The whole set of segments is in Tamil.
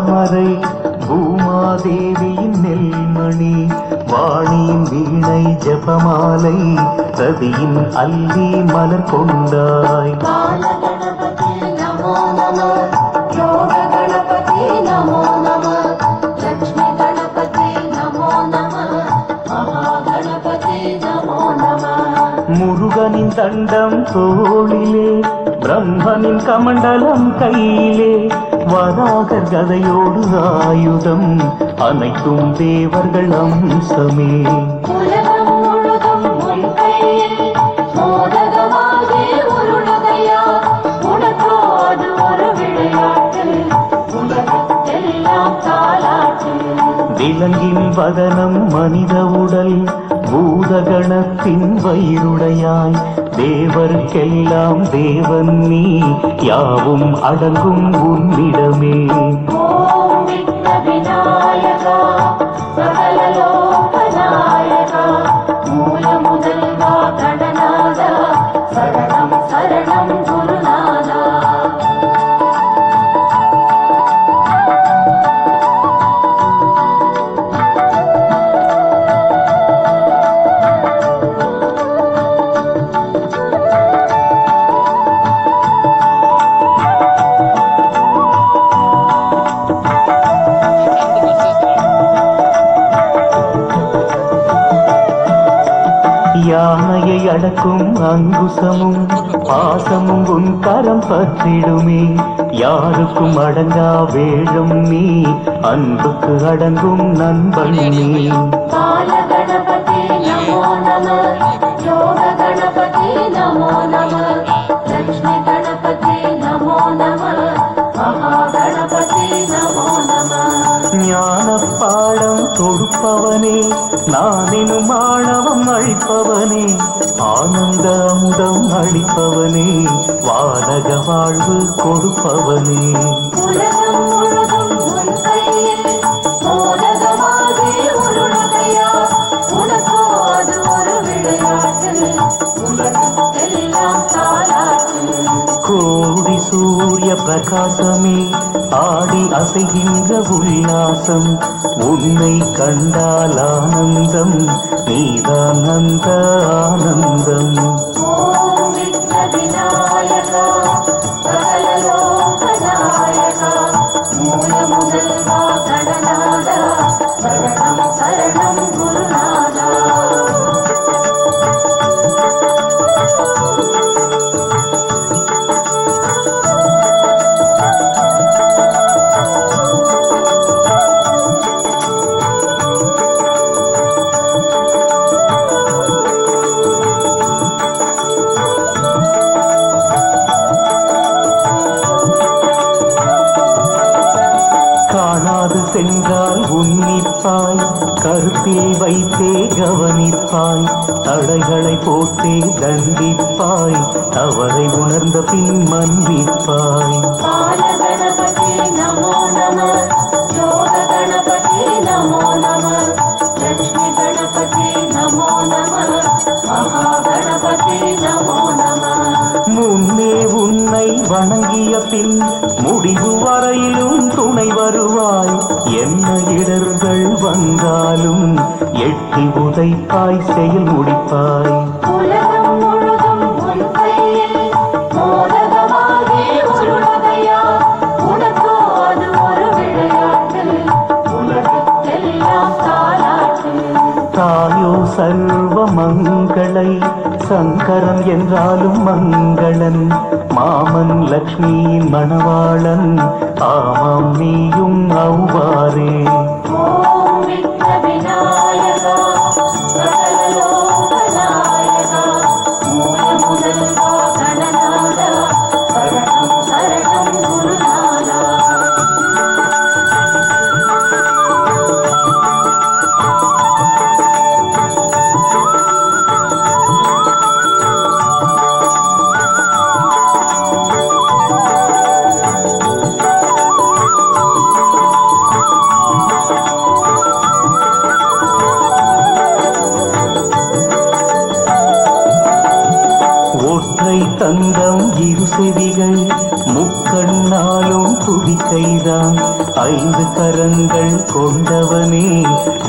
தாமரை பூமாதேவியின் நெல்மணி வாணியின் வீணை ஜபமாலை ரதியின் அல்லி மலர் கொண்டாய். முருகனின் தண்டம் தோளிலே பிரம்மனின் கமண்டலம் கையிலே வராகர் கதையோடு ஆயுதம் அனைத்தும் தேவர்கள் அம்சமே. விலங்கின் வதனம் மனித உடல் பூதகணத்தின் வயிறுடையாய் தேவர்க்கெல்லாம் தேவன் நீ யாவும் அடங்கும் உன்னிடமே. யானையை அடக்கும் அங்குசமும் பாசமும் உன் கரம் பற்றிடுமே. யாருக்கும் அடங்கா வேழும் நீ அன்புக்கு அடங்கும் நண்பன் நீ. ஞான பாடம் தொடுப்பவனே நானெனும் ஆணவம் அழிப்பவனே ஆனந்த அமுதம் அளிப்பவனே வானக வாழ்வு கொடுப்பவனே. கோடி சூரிய பிரகாசமே ஆடி அசைகின்ற உல்லாசம் உன்னை கண்டால் ஆனந்தம் நீதான் அந்த ஆனந்தம். காணாது சென்றால் உன்னிப்பாய் கருத்தில் வைத்தே கவனிப்பாய் தடைகளை போட்டே தண்டிப்பாய் தவறை உணர்ந்த பின் மன்னிப்பாய். முன்னே உன்னை வணங்கிய பின் முடிவு வரையிலும் துணை வருவாய். என்ன இடர்கள் வந்தாலும் எட்டி உதைப்பாய் செயல் முடிப்பாய். தாயோ சர்வ மங்களை சங்கரன் என்றாலும் மங்களன் மாமன் லக்ஷ்மியின் மணவாளன் ஆமாம் நீயும் அவ்வாறே.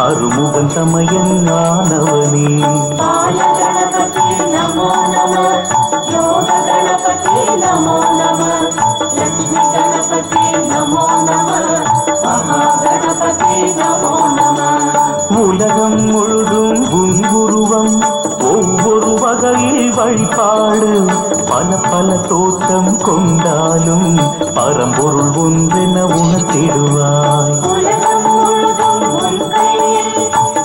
அருமுகன் சமயன் ஆனவனே. பால கணபதி நமோ நம, யோக கணபதி நமோ நம, லட்சுமி கணபதி நமோ நம, மகா கணபதி நமோ நம. உலகம் முழுதும் உன் உருவம் ஒவ்வொரு வகையில் வழிபாடு, பல பல தோற்றம் கொண்டாலும் பரம்பொருள் ஒன்றென உணர்த்திடுவாய். உலகம் முழுதும் உன் கையில்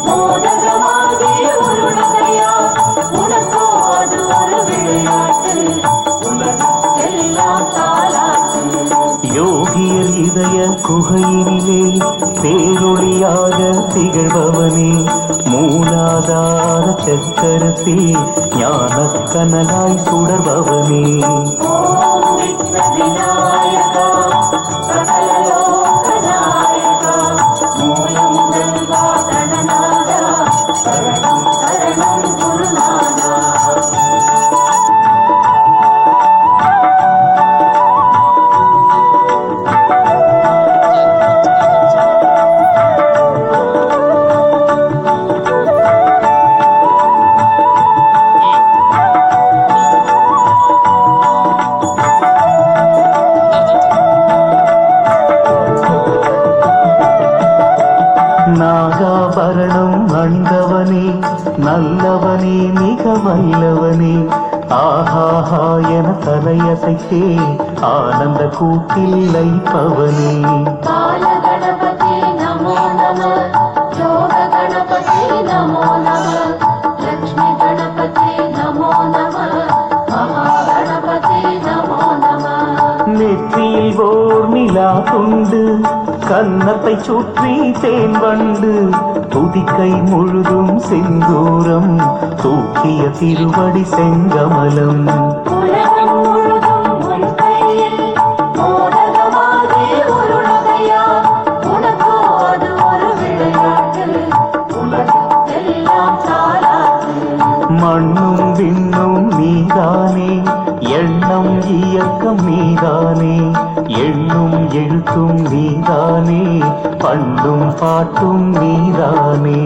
மோதகமாகி உருளுகையா, உனக்கோ அது ஒரு விளையாட்டு, உலகெல்லாம் தாலாட்டு. யோகியர் இதய குகையினிலே பேரொளியாக திகழ்பவனே, மூலாதார சக்கரத்தில் ஞானக் கனலாய் சுடர்பவனே. ஓம் விக்ன விநாயகா, சகல லோக நாயகா, மூல முதல்வா கணநாதா, சரணம் சரணம் குருநாதா. நாகாபரணம் அணிந்தவனே, நல்லவனே, மிக வல்லவனே, ஆஹாஹா என தலையசைத்தே ஆனந்த கூட்டில் லைப்பவனே. பால கணபதி நமோ நம, யோக கணபதி நமோ நம, லட்சுமி கணபதி நமோ நம, மகா கணபதி நமோ நம. நெற்றியில் ஓர் நிலா துண்டு, கன்னத்தை சுற்றி தேன் வண்டு, துதிக்கை முழுதும் செந்தூரம், தூக்கிய திருவடி செங்கமலம். உலகம் முழுதும் உன் கையில் மோதகமாகி உருளுகையா, உனக்கோ அது ஒரு விளையாட்டு, உலகெல்லாம் தாலாட்டு. மண்ணும் விண்ணும் நீதானே, எண்ணம் இயக்கம் நீதானே, எண்ணும் எழுத்தும் நீதானே, பண்டும் பாட்டும் நீதானே.